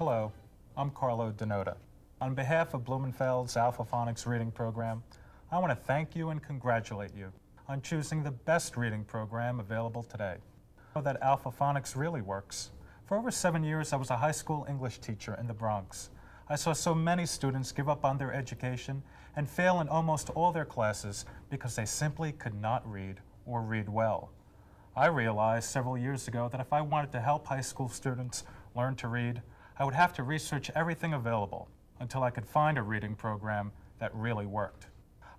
Hello, I'm Carlo Denota. On behalf of Blumenfeld's Alpha-Phonics reading program, I want to thank you and congratulate you on choosing the best reading program available today. I know that Alpha-Phonics really works. For over 7 years, I was a high school English teacher in the Bronx. I saw so many students give up on their education and fail in almost all their classes because they simply could not read or read well. I realized several years ago that if I wanted to help high school students learn to read, I would have to research everything available until I could find a reading program that really worked.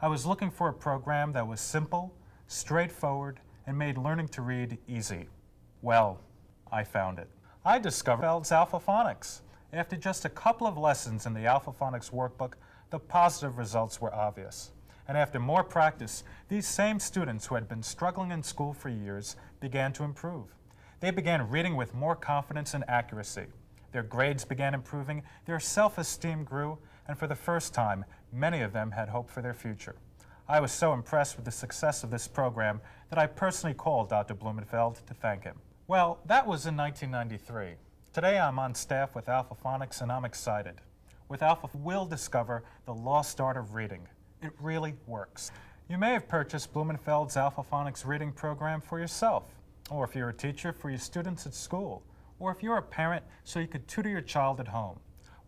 I was looking for a program that was simple, straightforward, and made learning to read easy. Well, I found it. I discovered Blumenfeld's Alpha-Phonics. After just a couple of lessons in the Alpha-Phonics workbook, the positive results were obvious. And after more practice, these same students who had been struggling in school for years began to improve. They began reading with more confidence and accuracy. Their grades began improving, their self-esteem grew, and for the first time, many of them had hope for their future. I was so impressed with the success of this program that I personally called Dr. Blumenfeld to thank him. Well, that was in 1993. Today I'm on staff with Alpha-Phonics and I'm excited. With Alpha, we'll discover the lost art of reading. It really works. You may have purchased Blumenfeld's Alpha-Phonics reading program for yourself, or if you're a teacher, for your students at school, or if you're a parent so you could tutor your child at home.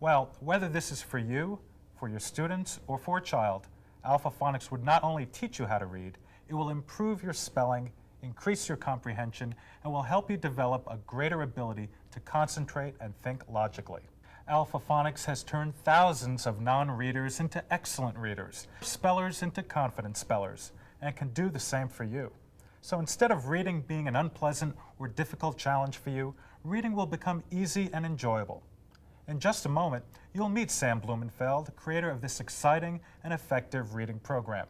Well, whether this is for you, for your students, or for a child, Alpha-Phonics would not only teach you how to read, it will improve your spelling, increase your comprehension, and will help you develop a greater ability to concentrate and think logically. Alpha-Phonics has turned thousands of non-readers into excellent readers, spellers into confident spellers, and can do the same for you. So instead of reading being an unpleasant or difficult challenge for you, reading will become easy and enjoyable. In just a moment, you'll meet Sam Blumenfeld, creator of this exciting and effective reading program.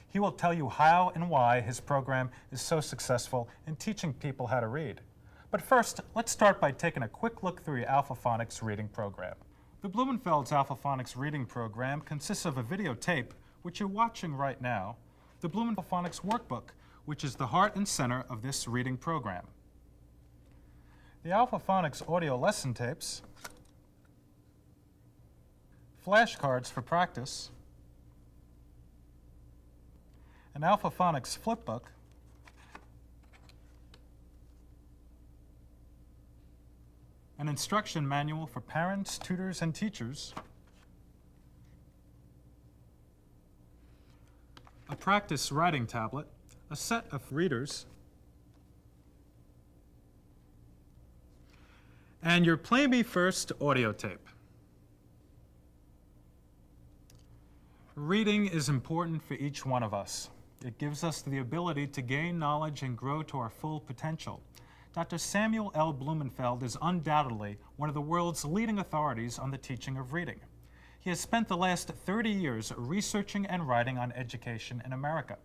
He will tell you how and why his program is so successful in teaching people how to read. But first, let's start by taking a quick look through your Alpha-Phonics reading program. The Blumenfeld's Alpha-Phonics reading program consists of a videotape, which you're watching right now, the Blumenfeld workbook, which is the heart and center of this reading program, the Alpha-Phonics audio lesson tapes, flashcards for practice, an Alpha-Phonics flipbook, an instruction manual for parents, tutors, and teachers, a practice writing tablet, a set of readers, and your Play Me First audio tape. Reading is important for each one of us. It gives us the ability to gain knowledge and grow to our full potential. Dr. Samuel L. Blumenfeld is undoubtedly one of the world's leading authorities on the teaching of reading. He has spent the last 30 years researching and writing on education in America.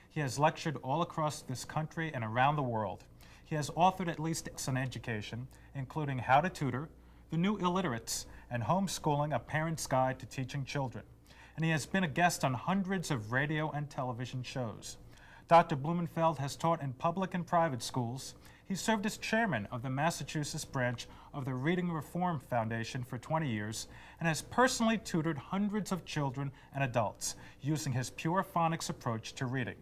He has lectured all across this country and around the world. He has authored at least books on education, including How to Tutor, The New Illiterates, and Homeschooling, A Parent's Guide to Teaching Children. And he has been a guest on hundreds of radio and television shows. Dr. Blumenfeld has taught in public and private schools. He served as chairman of the Massachusetts branch of the Reading Reform Foundation for 20 years and has personally tutored hundreds of children and adults using his pure phonics approach to reading.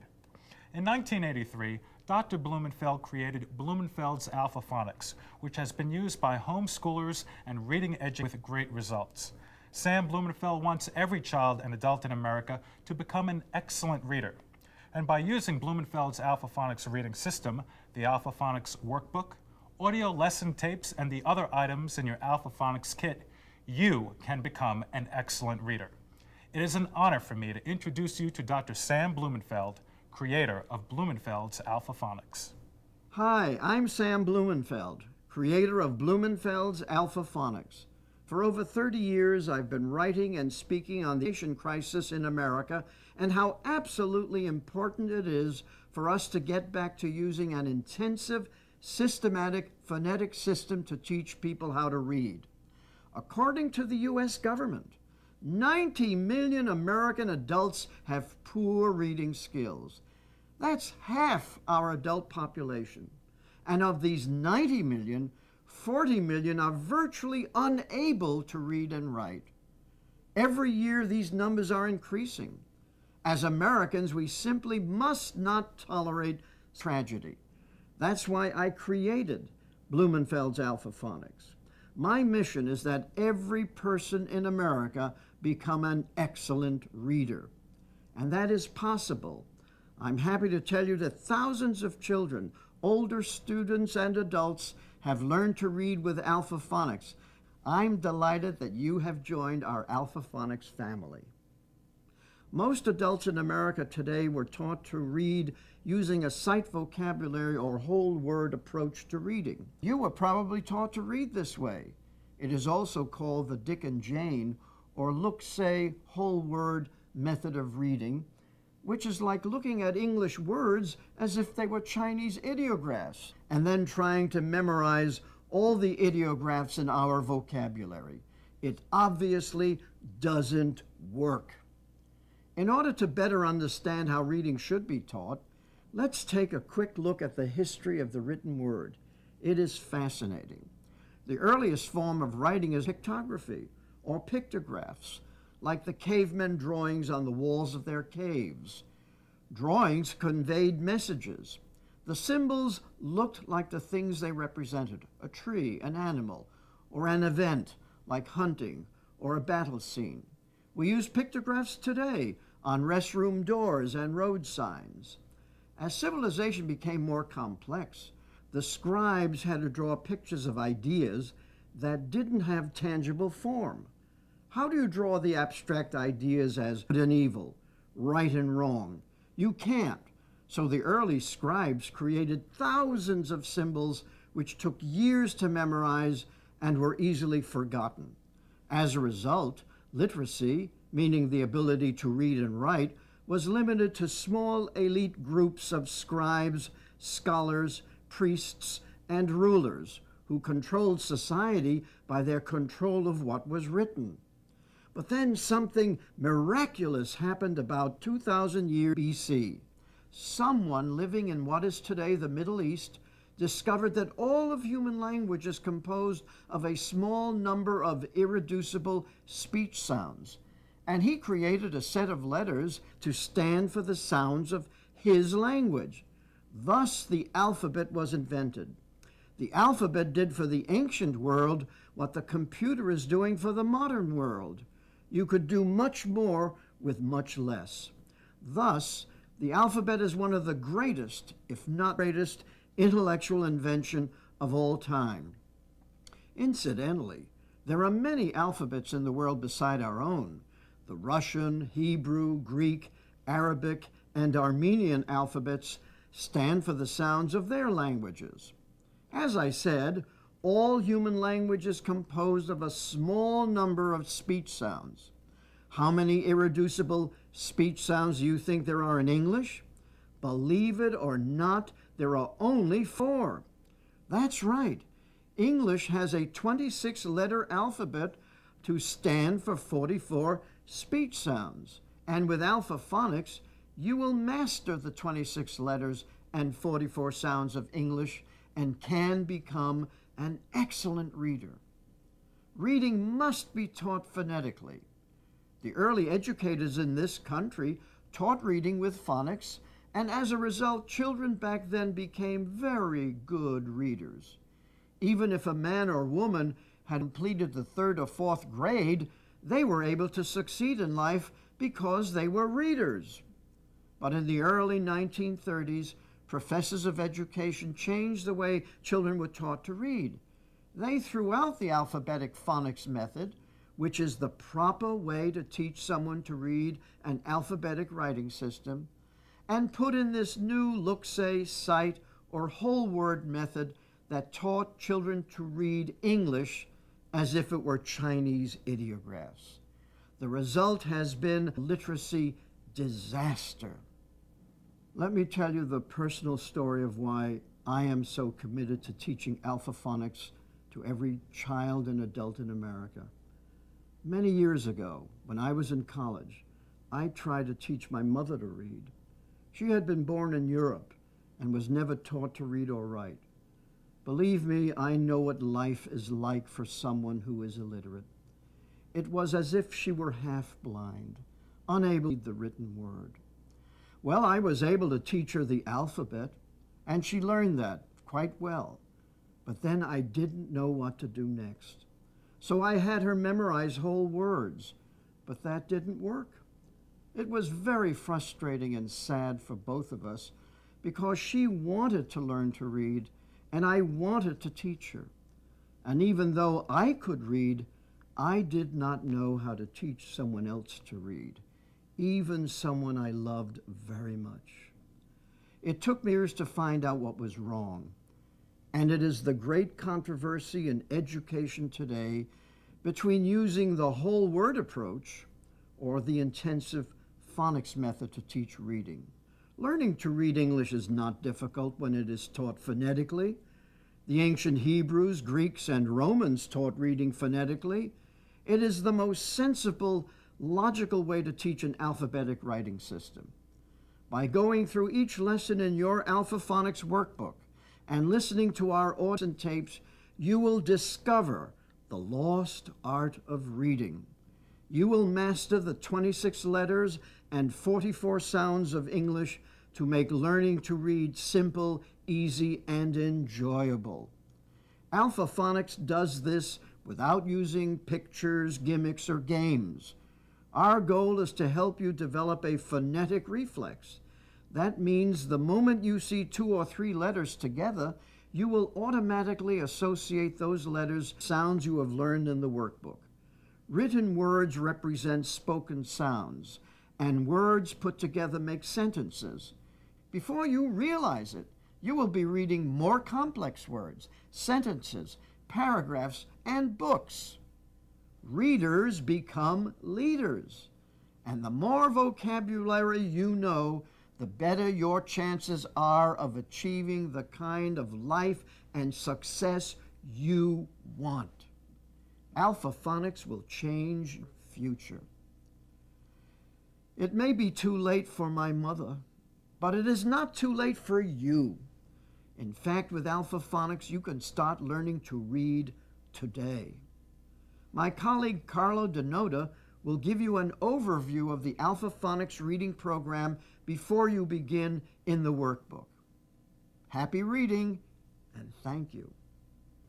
In 1983, Dr. Blumenfeld created Blumenfeld's Alpha-Phonics, which has been used by homeschoolers and reading educators with great results. Sam Blumenfeld wants every child and adult in America to become an excellent reader. And by using Blumenfeld's Alpha-Phonics reading system, the Alpha-Phonics workbook, audio lesson tapes, and the other items in your Alpha-Phonics kit, you can become an excellent reader. It is an honor for me to introduce you to Dr. Sam Blumenfeld, creator of Blumenfeld's Alpha-Phonics. Hi, I'm Sam Blumenfeld, creator of Blumenfeld's Alpha-Phonics. For over 30 years, I've been writing and speaking on the education crisis in America and how absolutely important it is for us to get back to using an intensive, systematic, phonetic system to teach people how to read. According to the U.S. government, 90 million American adults have poor reading skills. That's half our adult population. And of these 90 million, 40 million are virtually unable to read and write. Every year, these numbers are increasing. As Americans, we simply must not tolerate tragedy. That's why I created Blumenfeld's Alpha-Phonics. My mission is that every person in America become an excellent reader. And that is possible. I'm happy to tell you that thousands of children, older students and adults, have learned to read with Alpha-Phonics. I'm delighted that you have joined our Alpha-Phonics family. Most adults in America today were taught to read using a sight vocabulary or whole word approach to reading. You were probably taught to read this way. It is also called the Dick and Jane or look, say, whole word method of reading, which is like looking at English words as if they were Chinese ideographs and then trying to memorize all the ideographs in our vocabulary. It obviously doesn't work. In order to better understand how reading should be taught, let's take a quick look at the history of the written word. It is fascinating. The earliest form of writing is pictography or pictographs, like the cavemen drawings on the walls of their caves. Drawings conveyed messages. The symbols looked like the things they represented, a tree, an animal, or an event like hunting or a battle scene. We use pictographs today on restroom doors and road signs. As civilization became more complex, the scribes had to draw pictures of ideas that didn't have tangible form. How do you draw the abstract ideas as good and evil, right and wrong? You can't. So the early scribes created thousands of symbols which took years to memorize and were easily forgotten. As a result, literacy, meaning the ability to read and write, was limited to small elite groups of scribes, scholars, priests, and rulers who controlled society by their control of what was written. But then something miraculous happened about 2,000 years BC. Someone living in what is today the Middle East discovered that all of human language is composed of a small number of irreducible speech sounds. And he created a set of letters to stand for the sounds of his language. Thus, the alphabet was invented. The alphabet did for the ancient world what the computer is doing for the modern world. You could do much more with much less. Thus, the alphabet is one of the greatest, if not greatest, intellectual invention of all time. Incidentally, there are many alphabets in the world beside our own. The Russian, Hebrew, Greek, Arabic, and Armenian alphabets stand for the sounds of their languages. As I said, all human language is composed of a small number of speech sounds. How many irreducible speech sounds do you think there are in English? Believe it or not, there are only 4. That's right. English has a 26-letter alphabet to stand for 44 speech sounds. And with Alpha-Phonics, you will master the 26 letters and 44 sounds of English and can become an excellent reader. Reading must be taught phonetically. The early educators in this country taught reading with phonics, and as a result, children back then became very good readers. Even if a man or woman had completed the 3rd or 4th grade, they were able to succeed in life because they were readers. But in the early 1930s, professors of education changed the way children were taught to read. They threw out the alphabetic phonics method, which is the proper way to teach someone to read an alphabetic writing system, and put in this new look, say, sight, or whole word method that taught children to read English as if it were Chinese ideographs. The result has been literacy disaster. Let me tell you the personal story of why I am so committed to teaching Alpha-Phonics to every child and adult in America. Many years ago, when I was in college, I tried to teach my mother to read. She had been born in Europe and was never taught to read or write. Believe me, I know what life is like for someone who is illiterate. It was as if she were half blind, unable to read the written word. Well, I was able to teach her the alphabet, and she learned that quite well. But then I didn't know what to do next. So I had her memorize whole words, but that didn't work. It was very frustrating and sad for both of us because she wanted to learn to read, and I wanted to teach her. And even though I could read, I did not know how to teach someone else to read, even someone I loved very much. It took me years to find out what was wrong, and it is the great controversy in education today between using the whole word approach or the intensive phonics method to teach reading. Learning to read English is not difficult when it is taught phonetically. The ancient Hebrews, Greeks, and Romans taught reading phonetically. It is the most sensible, logical way to teach an alphabetic writing system. By going through each lesson in your Alpha-Phonics workbook and listening to our audio and tapes, you will discover the lost art of reading. You will master the 26 letters and 44 sounds of English to make learning to read simple, easy, and enjoyable. Alpha-Phonics does this without using pictures, gimmicks, or games. Our goal is to help you develop a phonetic reflex. That means the moment you see 2 or 3 letters together, you will automatically associate those letters with sounds you have learned in the workbook. Written words represent spoken sounds, and words put together make sentences. Before you realize it, you will be reading more complex words, sentences, paragraphs, and books. Readers become leaders, and the more vocabulary you know, the better your chances are of achieving the kind of life and success you want. Alpha-Phonics will change your future. It may be too late for my mother, but it is not too late for you. In fact, with Alpha-Phonics, you can start learning to read today. My colleague Carlo Denoda will give you an overview of the Alpha-Phonics reading program before you begin in the workbook. Happy reading, and thank you.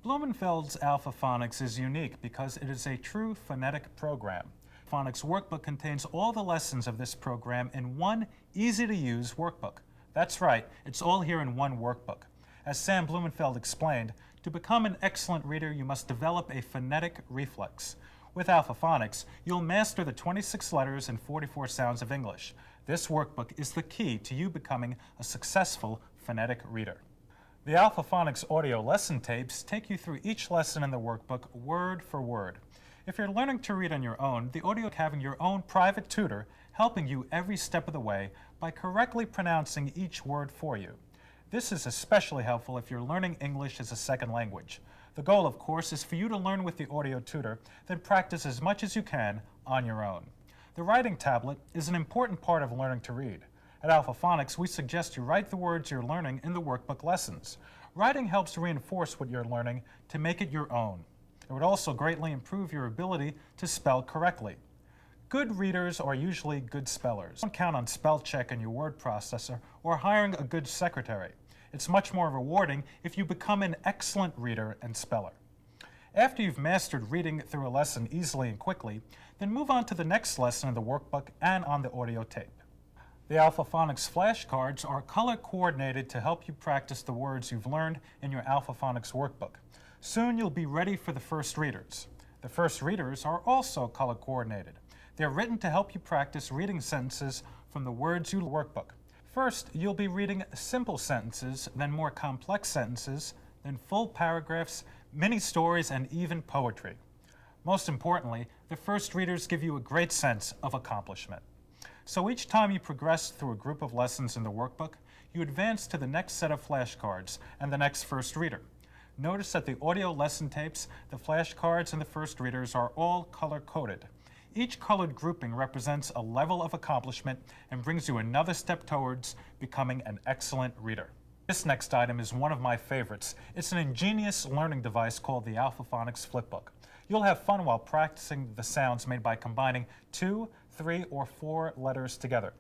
Blumenfeld's Alpha-Phonics is unique because it is a true phonetic program. Phonics workbook contains all the lessons of this program in one easy-to-use workbook. That's right, it's all here in one workbook. As Sam Blumenfeld explained, to become an excellent reader, you must develop a phonetic reflex. With Alpha-Phonics, you'll master the 26 letters and 44 sounds of English. This workbook is the key to you becoming a successful phonetic reader. The Alpha-Phonics audio lesson tapes take you through each lesson in the workbook word for word. If you're learning to read on your own, the audio having your own private tutor helping you every step of the way by correctly pronouncing each word for you. This is especially helpful if you're learning English as a second language. The goal, of course, is for you to learn with the audio tutor, then practice as much as you can on your own. The writing tablet is an important part of learning to read. At Alpha-Phonics, we suggest you write the words you're learning in the workbook lessons. Writing helps reinforce what you're learning to make it your own. It would also greatly improve your ability to spell correctly. Good readers are usually good spellers. Don't count on spell check in your word processor or hiring a good secretary. It's much more rewarding if you become an excellent reader and speller. After you've mastered reading through a lesson easily and quickly, then move on to the next lesson in the workbook and on the audio tape. The Alpha-Phonics flashcards are color coordinated to help you practice the words you've learned in your Alpha-Phonics workbook. Soon you'll be ready for the first readers. The first readers are also color coordinated. They're written to help you practice reading sentences from the words you workbook. First, you'll be reading simple sentences, then more complex sentences, then full paragraphs, mini stories, and even poetry. Most importantly, the first readers give you a great sense of accomplishment. So each time you progress through a group of lessons in the workbook, you advance to the next set of flashcards and the next first reader. Notice that the audio lesson tapes, the flashcards, and the first readers are all color-coded. Each colored grouping represents a level of accomplishment and brings you another step towards becoming an excellent reader. This next item is one of my favorites. It's an ingenious learning device called the Alpha-Phonics Flipbook. You'll have fun while practicing the sounds made by combining 2, 3, or 4 letters together.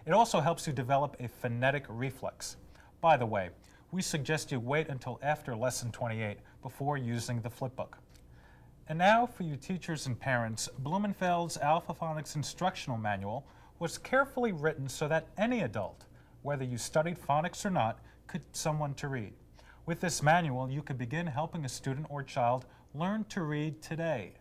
It also helps you develop a phonetic reflex. By the way, we suggest you wait until after Lesson 28 before using the flipbook. And now, for you teachers and parents, Blumenfeld's Alpha-Phonics Instructional Manual was carefully written so that any adult, whether you studied phonics or not, could someone to read. With this manual, you could begin helping a student or child learn to read today.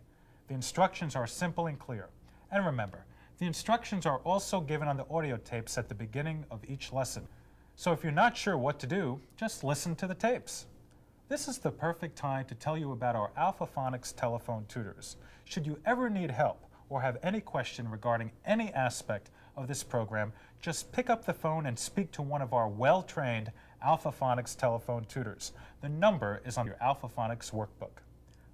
The instructions are simple and clear. And remember, the instructions are also given on the audio tapes at the beginning of each lesson. So if you're not sure what to do, just listen to the tapes. This is the perfect time to tell you about our Alpha-Phonics telephone tutors. Should you ever need help or have any question regarding any aspect of this program, just pick up the phone and speak to one of our well-trained Alpha-Phonics telephone tutors. The number is on your Alpha-Phonics workbook.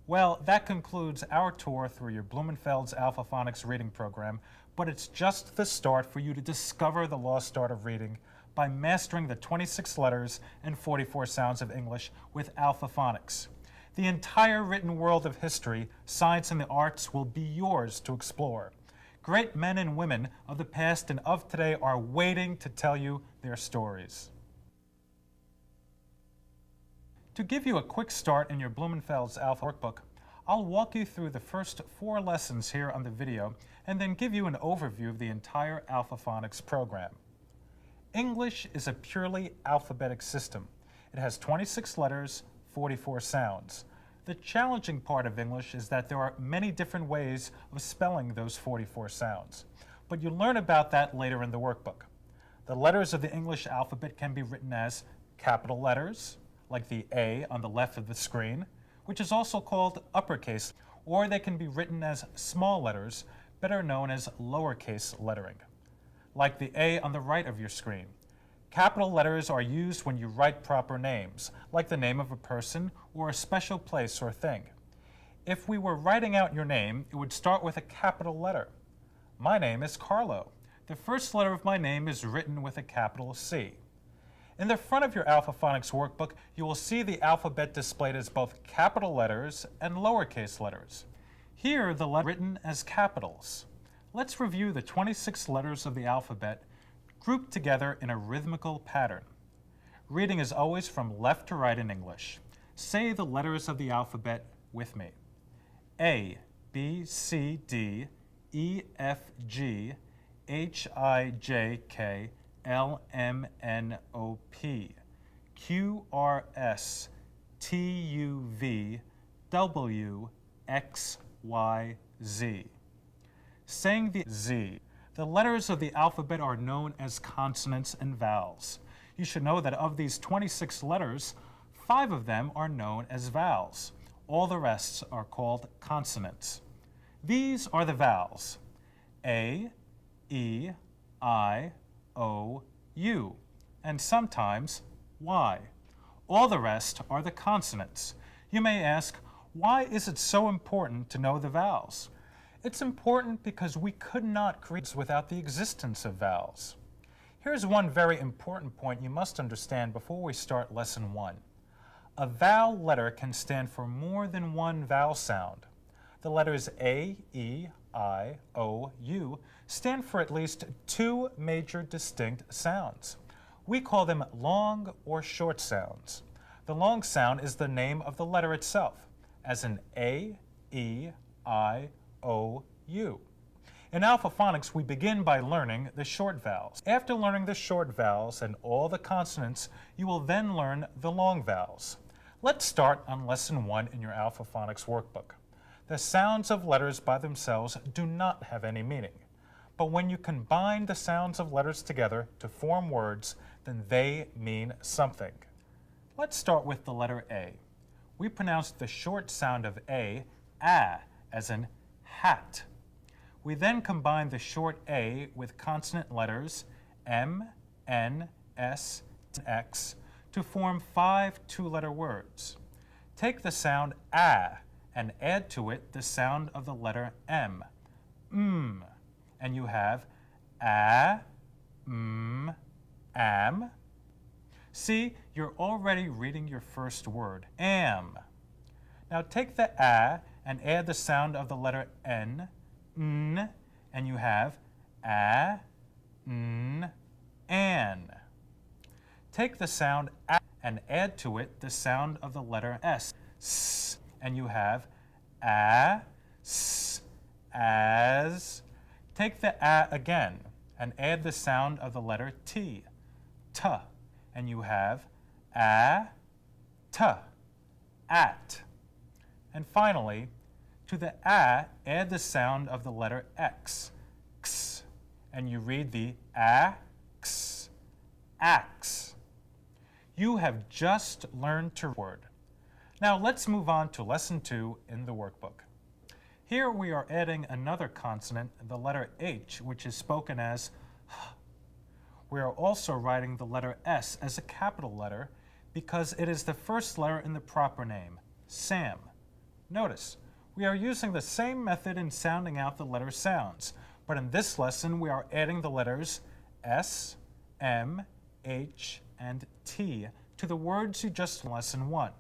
Well, that concludes our tour through your Blumenfeld's Alpha-Phonics reading program, but it's just the start for you to discover the lost art of reading by mastering the 26 letters and 44 sounds of English with Alpha-Phonics. The entire written world of history, science, and the arts will be yours to explore. Great men and women of the past and of today are waiting to tell you their stories. To give you a quick start in your Blumenfeld's Alpha workbook, I'll walk you through the first 4 lessons here on the video and then give you an overview of the entire Alpha-Phonics program. English is a purely alphabetic system. It has 26 letters, 44 sounds. The challenging part of English is that there are many different ways of spelling those 44 sounds, but you'll learn about that later in the workbook. The letters of the English alphabet can be written as capital letters, like the A on the left of the screen, which is also called uppercase, or they can be written as small letters, better known as lowercase lettering, like the A on the right of your screen. Capital letters are used when you write proper names, like the name of a person or a special place or thing. If we were writing out your name, it would start with a capital letter. My name is Carlo. The first letter of my name is written with a capital C. In the front of your Alpha-Phonics workbook, you will see the alphabet displayed as both capital letters and lowercase letters. Here, the letters are written as capitals. Let's review the 26 letters of the alphabet grouped together in a rhythmical pattern. Reading is always from left to right in English. Say the letters of the alphabet with me. A, B, C, D, E, F, G, H, I, J, K, L, M, N, O, P, Q, R, S, T, U, V, W, X, Y, Z. Saying the Z, the letters of the alphabet are known as consonants and vowels. You should know that of these 26 letters, 5 of them are known as vowels. All the rest are called consonants. These are the vowels: A, E, I, O, U, and sometimes Y. All the rest are the consonants. You may ask, why is it so important to know the vowels? It's important because we could not create without the existence of vowels. Here's one very important point you must understand before we start Lesson 1. A vowel letter can stand for more than one vowel sound. The letters A, E, I, O, U stand for at least 2 major distinct sounds. We call them long or short sounds. The long sound is the name of the letter itself, as in A, E, I, O, U. In Alpha-Phonics, we begin by learning the short vowels. After learning the short vowels and all the consonants, you will then learn the long vowels. Let's start on Lesson 1 in your Alpha-Phonics workbook. The sounds of letters by themselves do not have any meaning. But when you combine the sounds of letters together to form words, then they mean something. Let's start with the letter A. We pronounce the short sound of A, as in hat. We then combine the short A with consonant letters M, N, S, and X to form 5 two-letter words. Take the sound and add to it the sound of the letter M, and you have am. See, you're already reading your first word, am. Now take the a and add the sound of the letter n, and you have a, n, an. Take the sound a and add to it the sound of the letter s, and you have a, s, as. Take the a again and add the sound of the letter t, and you have a, t, at. And finally, to the a, add the sound of the letter x, and you read the ax, ax. You have just learned to word. Now let's move on to lesson 2 in the workbook. Here we are adding another consonant, the letter H, which is spoken as h. We are also writing the letter S as a capital letter because it is the first letter in the proper name, Sam. Notice, we are using the same method in sounding out the letter sounds, but in this lesson we are adding the letters S, M, H, and T to the words you just in lesson 1.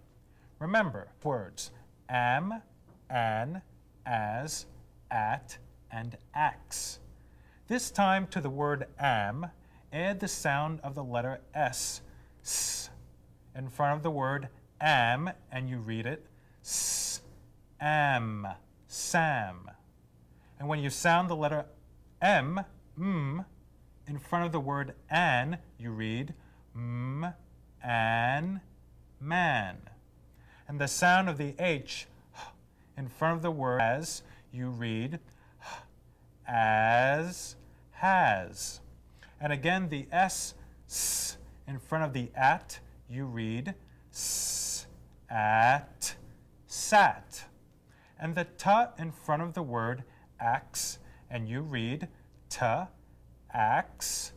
Remember, words am, an, as, at, and ax. This time to the word am, add the sound of the letter S, in front of the word am, and you read it am, Sam. And when you sound the letter M, in front of the word an, you read an, man. And the sound of the H in front of the word as, you read as, has. And again, the S in front of the at, you read at, sat. And the t in front of the word ax, and you read ax,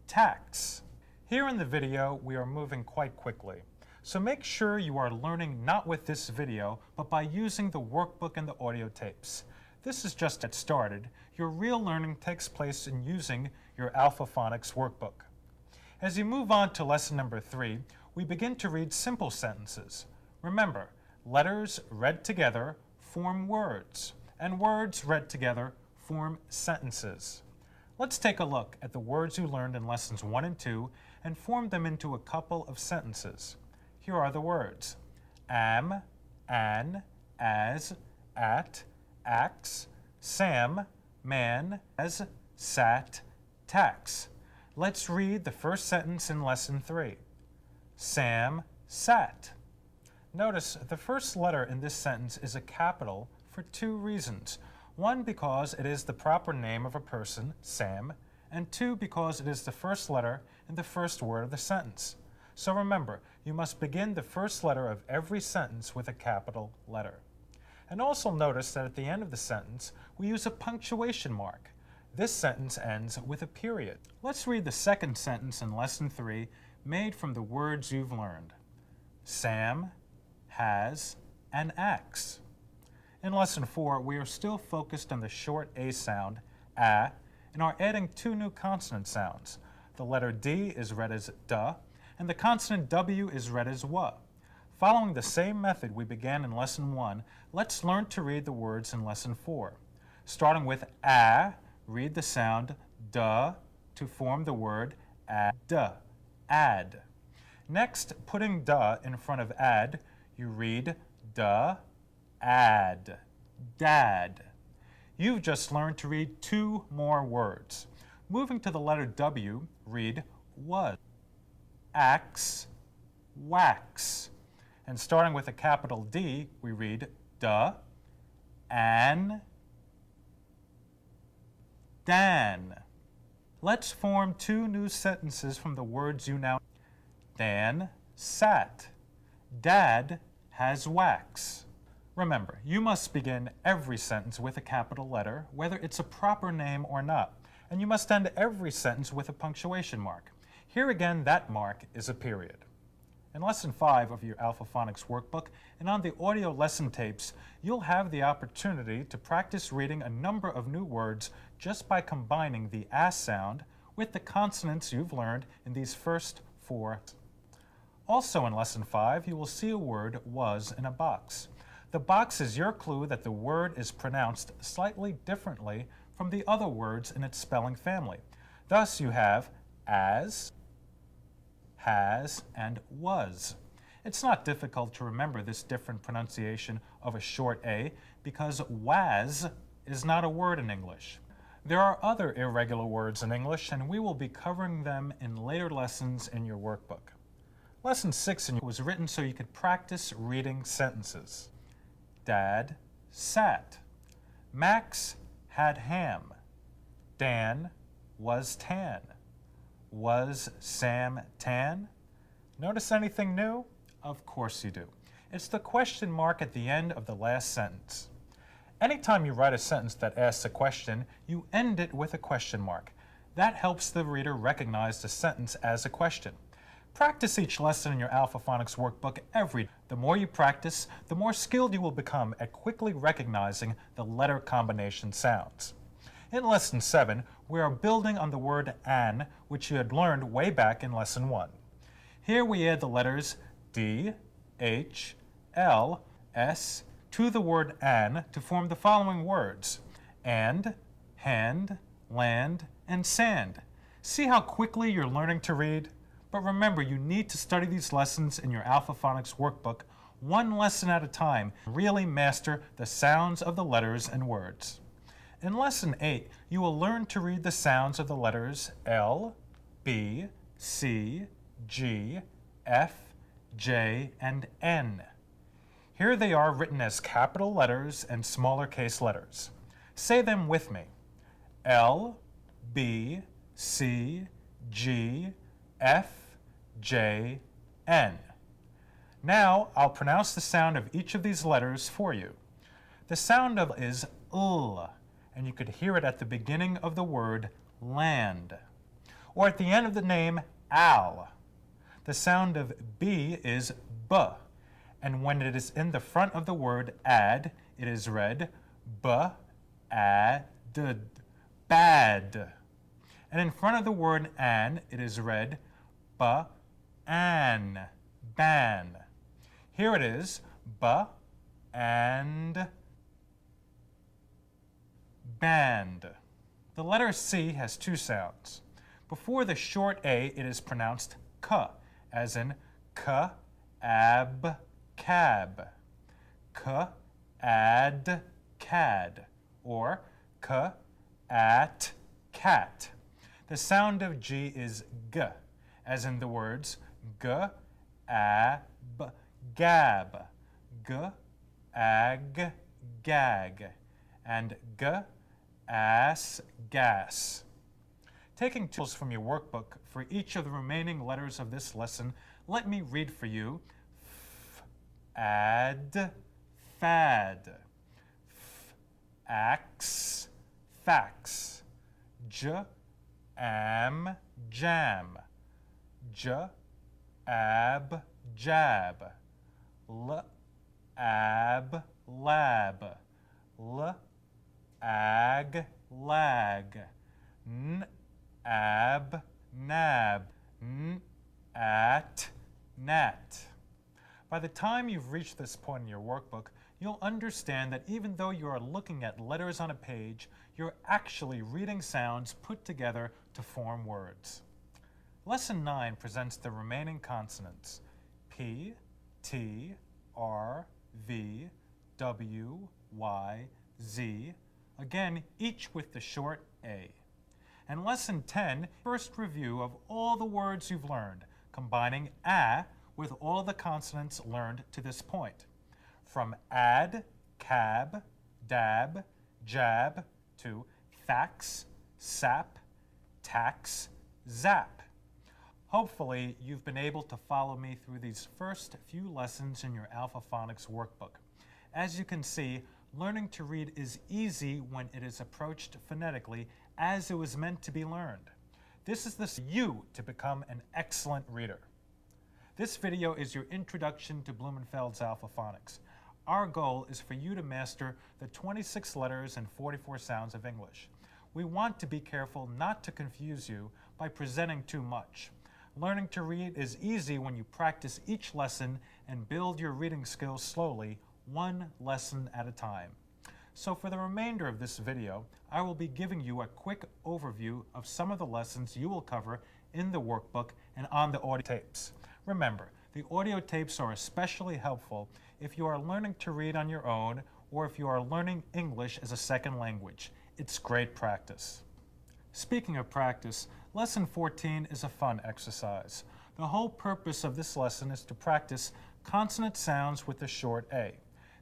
tax. Here in the video, we are moving quite quickly. So make sure you are learning not with this video, but by using the workbook and the audio tapes. This is just get started. Your real learning takes place in using your Alpha-Phonics workbook. As you move on to lesson number 3, we begin to read simple sentences. Remember, letters read together form words, and words read together form sentences. Let's take a look at the words you learned in lessons 1 and 2 and form them into a couple of sentences. Here are the words: am, an, as, at, ax, Sam, man, as, sat, tax. Let's read the first sentence in lesson 3. Sam sat. Notice the first letter in this sentence is a capital for 2 reasons. 1, because it is the proper name of a person, Sam, and 2, because it is the first letter in the first word of the sentence. So remember, you must begin the first letter of every sentence with a capital letter. And also notice that at the end of the sentence, we use a punctuation mark. This sentence ends with a period. Let's read the second sentence in lesson 3, made from the words you've learned. Sam has an axe. In lesson 4, we are still focused on the short A sound, a, and are adding 2 new consonant sounds. The letter D is read as duh, and the consonant W is read as wa. Following the same method we began in lesson 1, let's learn to read the words in lesson 4. Starting with a, read the sound duh to form the word add. Next, putting duh in front of add, you read duh, add, dad. You've just learned to read 2 more words. Moving to the letter W, read was, axe, wax. And starting with a capital D, we read duh, an, Dan. Let's form 2 new sentences from the words you now. Dan sat. Dad has wax. Remember, you must begin every sentence with a capital letter, whether it's a proper name or not, and you must end every sentence with a punctuation mark. Here again, that mark is a period. In lesson 5 of your Alpha-Phonics workbook and on the audio lesson tapes, you'll have the opportunity to practice reading a number of new words just by combining the a sound with the consonants you've learned in these first 4. Also in Lesson 5, you will see a word was in a box. The box is your clue that the word is pronounced slightly differently from the other words in its spelling family. Thus you have as, has, and was. It's not difficult to remember this different pronunciation of a short A because was is not a word in English. There are other irregular words in English, and we will be covering them in later lessons in your workbook. Lesson 6 was written so you could practice reading sentences. Dad sat. Max had ham. Dan was tan. Was Sam tan? Notice anything new? Of course you do. It's the question mark at the end of the last sentence. Anytime you write a sentence that asks a question, you end it with a question mark. That helps the reader recognize the sentence as a question. Practice each lesson in your Alpha-Phonics workbook every day. The more you practice, the more skilled you will become at quickly recognizing the letter combination sounds. In Lesson 7, we are building on the word an, which you had learned way back in Lesson 1. Here we add the letters D, H, L, S to the word an to form the following words: and, hand, land, and sand. See how quickly you're learning to read? But remember, you need to study these lessons in your Alpha-Phonics workbook one lesson at a time and really master the sounds of the letters and words. In Lesson 8, you will learn to read the sounds of the letters L, B, C, G, F, J, and N. Here they are written as capital letters and smaller case letters. Say them with me. L, B, C, G, F, J, N. Now I'll pronounce the sound of each of these letters for you. The sound of is L, and you could hear it at the beginning of the word land, or at the end of the name Al. The sound of B is B, and when it is in the front of the word add, it is read B-A-D, bad. And in front of the word an, it is read B-an, ban. Here it is B-and, band. The letter C has two sounds. Before the short A, it is pronounced K, as in K-ab, cab, K-ad, cad, or K-at, cat. The sound of G is G, as in the words G-ab, gab, G-ag, gag, and G-ass, gas. Taking tools from your workbook for each of the remaining letters of this lesson, let me read for you f-ad, fad, f-ax, fax, j-am, jam, j-ab, jab, l-ab, lab, l-ag, lag, n-ab, nab, n-at, nat. By the time you've reached this point in your workbook, you'll understand that even though you are looking at letters on a page, you're actually reading sounds put together to form words. Lesson 9 presents the remaining consonants: P, T, R, V, W, Y, Z, again, each with the short A. And Lesson 10, first review of all the words you've learned, combining A with all the consonants learned to this point. From add, cab, dab, jab, to fax, sap, tax, zap. Hopefully, you've been able to follow me through these first few lessons in your Alpha-Phonics workbook. As you can see, learning to read is easy when it is approached phonetically as it was meant to be learned. This is you to become an excellent reader. This video is your introduction to Blumenfeld's Alpha-Phonics. Our goal is for you to master the 26 letters and 44 sounds of English. We want to be careful not to confuse you by presenting too much. Learning to read is easy when you practice each lesson and build your reading skills slowly, one lesson at a time. So for the remainder of this video, I will be giving you a quick overview of some of the lessons you will cover in the workbook and on the audio tapes. Remember, the audio tapes are especially helpful if you are learning to read on your own or if you are learning English as a second language. It's great practice. Speaking of practice, Lesson 14 is a fun exercise. The whole purpose of this lesson is to practice consonant sounds with the short A.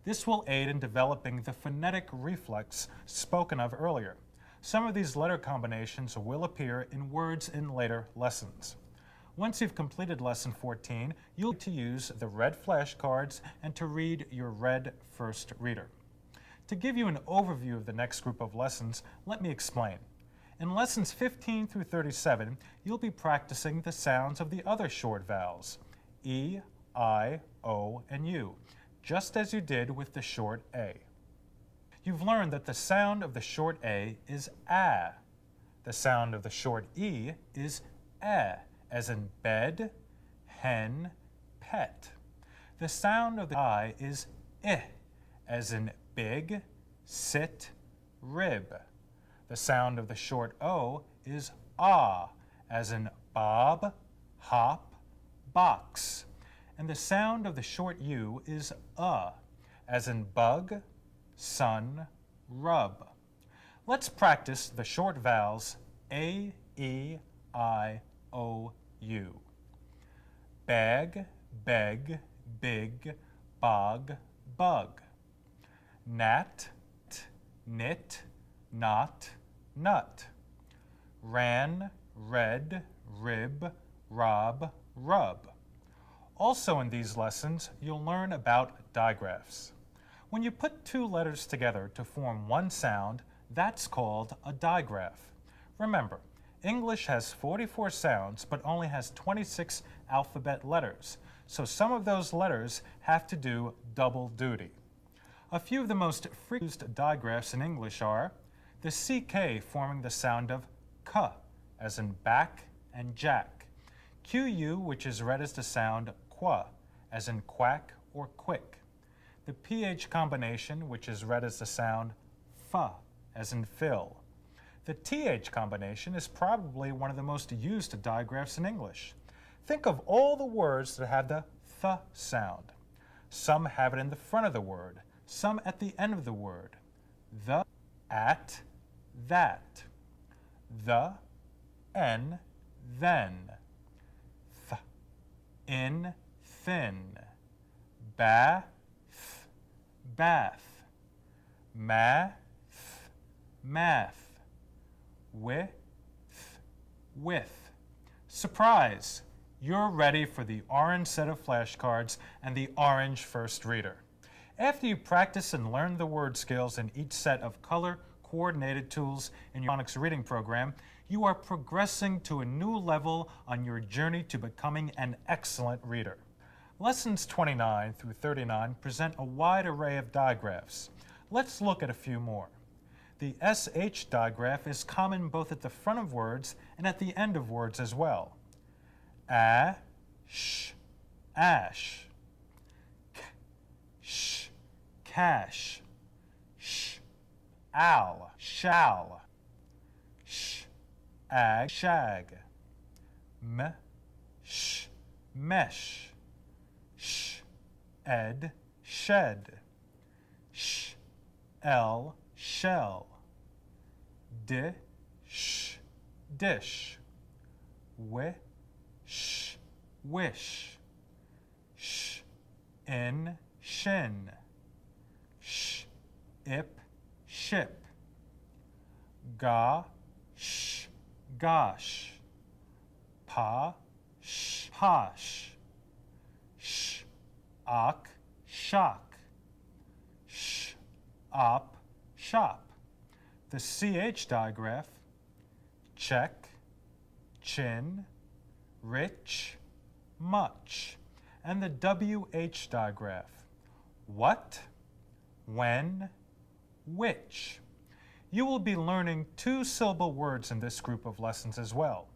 This will aid in developing the phonetic reflex spoken of earlier. Some of these letter combinations will appear in words in later lessons. Once you've completed Lesson 14, you'll need to use the red flashcards and to read your red first reader. To give you an overview of the next group of lessons, let me explain. In Lessons 15 through 37, you'll be practicing the sounds of the other short vowels, E, I, O, and U, just as you did with the short A. You've learned that the sound of the short A is A. The sound of the short E is E, as in bed, hen, pet. The sound of the I is I, as in big, sit, rib. The sound of the short O is ah, as in bob, hop, box. And the sound of the short U is as in bug, sun, rub. Let's practice the short vowels A, E, I, O, U. Bag, beg, big, bog, bug. Gnat, knit, knot, nut. Ran, red, rib, rob, rub. Also in these lessons, you'll learn about digraphs. When you put two letters together to form one sound, that's called a digraph. Remember, English has 44 sounds but only has 26 alphabet letters, so some of those letters have to do double duty. A few of the most frequently used digraphs in English are the CK forming the sound of K, as in back and jack. QU, which is read as the sound Qua, as in quack or quick. The PH combination, which is read as the sound Fa, as in fill. The TH combination is probably one of the most used digraphs in English. Think of all the words that have the th sound. Some have it in the front of the word, some at the end of the word. The, at, that. The, en, then. Th, in, thin. Bath, bath. Math, math. With, with. Surprise! You're ready for the orange set of flashcards and the orange first reader. After you practice and learn the word skills in each set of color-coordinated tools in your phonics reading program, you are progressing to a new level on your journey to becoming an excellent reader. Lessons 29 through 39 present a wide array of digraphs. Let's look at a few more. The SH digraph is common both at the front of words and at the end of words as well. Ash, ash. Sh, cash. Sh, al, shall. Sh, ag, shag. M, sh, mesh. Sh, ed, shed. Sh, l, shell. Dish, dish. Wish, wish. Sh, in, shin. Sh, ip, ship. Gosh, gosh. Posh, posh. Sh, ock, shock. Sh, op, shop. The CH digraph, check, chin, rich, much. And the WH digraph, what, when, which. You will be learning two-syllable words in this group of lessons as well.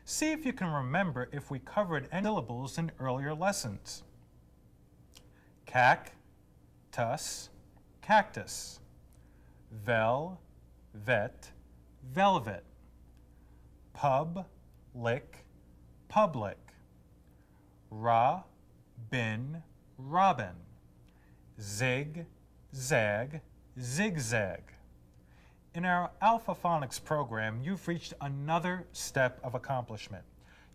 See if you can remember if we covered any syllables in earlier lessons. Cactus, cactus. Velvet, velvet. Public, public. Robin, robin. Zigzag, zigzag. In our Alpha-Phonics program, you've reached another step of accomplishment.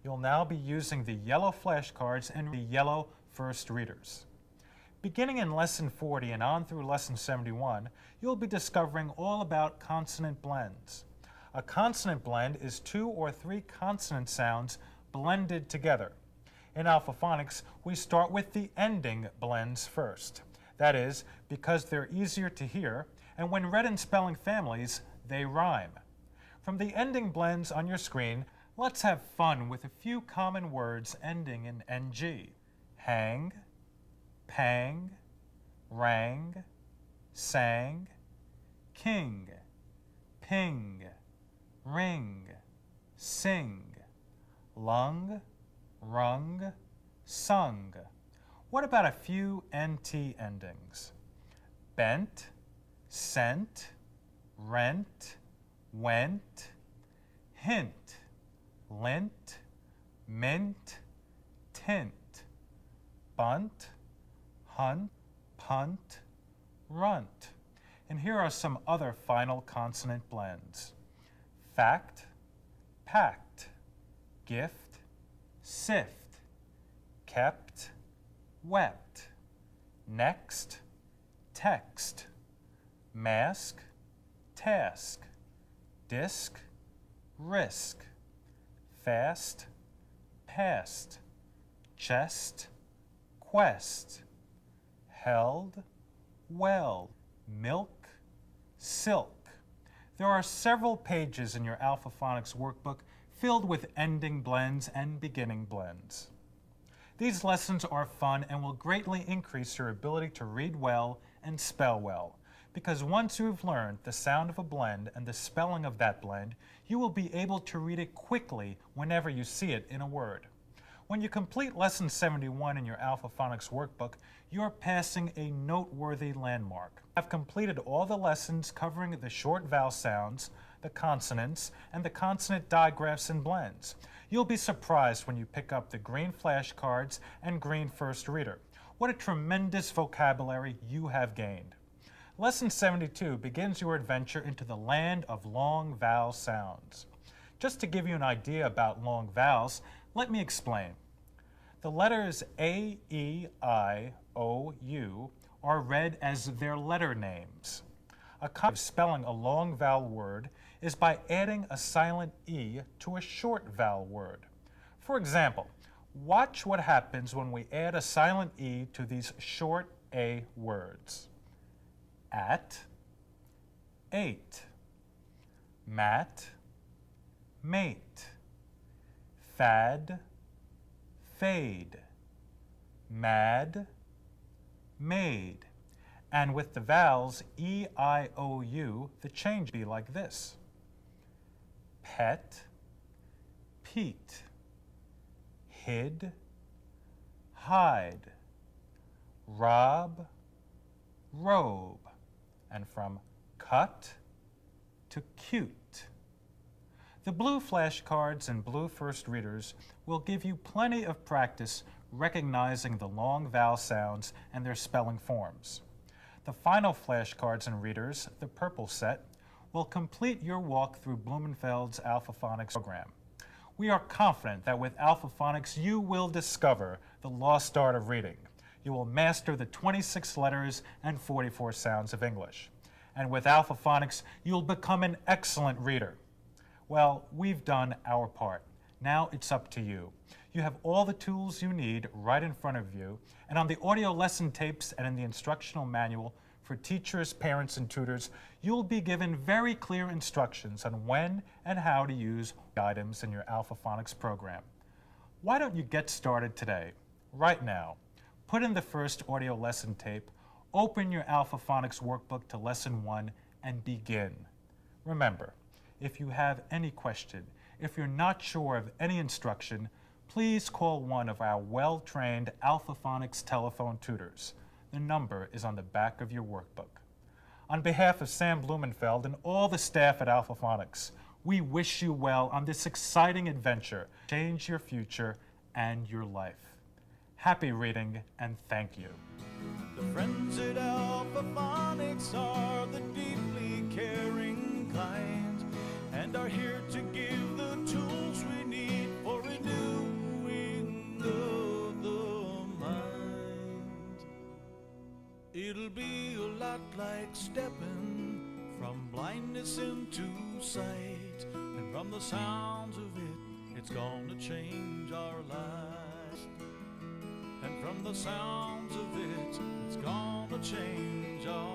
You'll now be using the yellow flashcards and the yellow first readers. Beginning in Lesson 40 and on through Lesson 71, you'll be discovering all about consonant blends. A consonant blend is 2 or 3 consonant sounds blended together. In Alpha-Phonics, we start with the ending blends first. That is, because they're easier to hear, and when read in spelling families, they rhyme. From the ending blends on your screen, let's have fun with a few common words ending in ng. Hang, pang, rang, sang, king, ping, ring, sing, lung, rung, sung. What about a few NT endings? Bent, sent, rent, went, hint, lint, mint, tint, bunt, hunt, punt, runt. And here are some other final consonant blends. Fact, packed, gift, sift, kept, wept, next, text, mask, task, disc, risk, fast, past, chest, quest, held, weld, milk, silk. There are several pages in your Alpha-Phonics workbook filled with ending blends and beginning blends. These lessons are fun and will greatly increase your ability to read well and spell well, because once you've learned the sound of a blend and the spelling of that blend, you will be able to read it quickly whenever you see it in a word. When you complete Lesson 71 in your Alpha-Phonics workbook, you're passing a noteworthy landmark. I've completed all the lessons covering the short vowel sounds, the consonants, and the consonant digraphs and blends. You'll be surprised when you pick up the green flashcards and green first reader. What a tremendous vocabulary you have gained. Lesson 72 begins your adventure into the land of long vowel sounds. Just to give you an idea about long vowels, let me explain. The letters A, E, I, O, U are read as their letter names. A kind of spelling a long vowel word is by adding a silent E to a short vowel word. For example, watch what happens when we add a silent E to these short A words. At, ate, mat, mate, fad, fade, mad, made. And with the vowels E, I, O, U, the change be like this. Pet, peat, hid, hide, rob, robe, and from cut to cute. The blue flashcards and blue first readers will give you plenty of practice recognizing the long vowel sounds and their spelling forms. The final flashcards and readers, the purple set, will complete your walk through Blumenfeld's Alpha-Phonics program. We are confident that with Alpha-Phonics you will discover the lost art of reading. You will master the 26 letters and 44 sounds of English. And with Alpha-Phonics, you'll become an excellent reader. Well, we've done our part. Now it's up to you. You have all the tools you need right in front of you, and on the audio lesson tapes and in the instructional manual for teachers, parents, and tutors, you'll be given very clear instructions on when and how to use items in your Alpha-Phonics program. Why don't you get started today, right now? Put in the first audio lesson tape, open your Alpha-Phonics workbook to Lesson 1, and begin. Remember, if you have any question, If you're not sure of any instruction, please call one of our well-trained Alpha-Phonics telephone tutors. The number is on the back of your workbook. On behalf of Sam Blumenfeld and all the staff at Alpha-Phonics, we wish you well on this exciting adventure. Change your future and your life. Happy reading and thank you. The friends at Alpha-Phonics are the deeply caring kind and are here to give the tools we need for renewing the mind. It'll be a lot like stepping from blindness into sight, and from the sounds of it, it's gonna change our lives. And from the sounds of it, it's gonna change our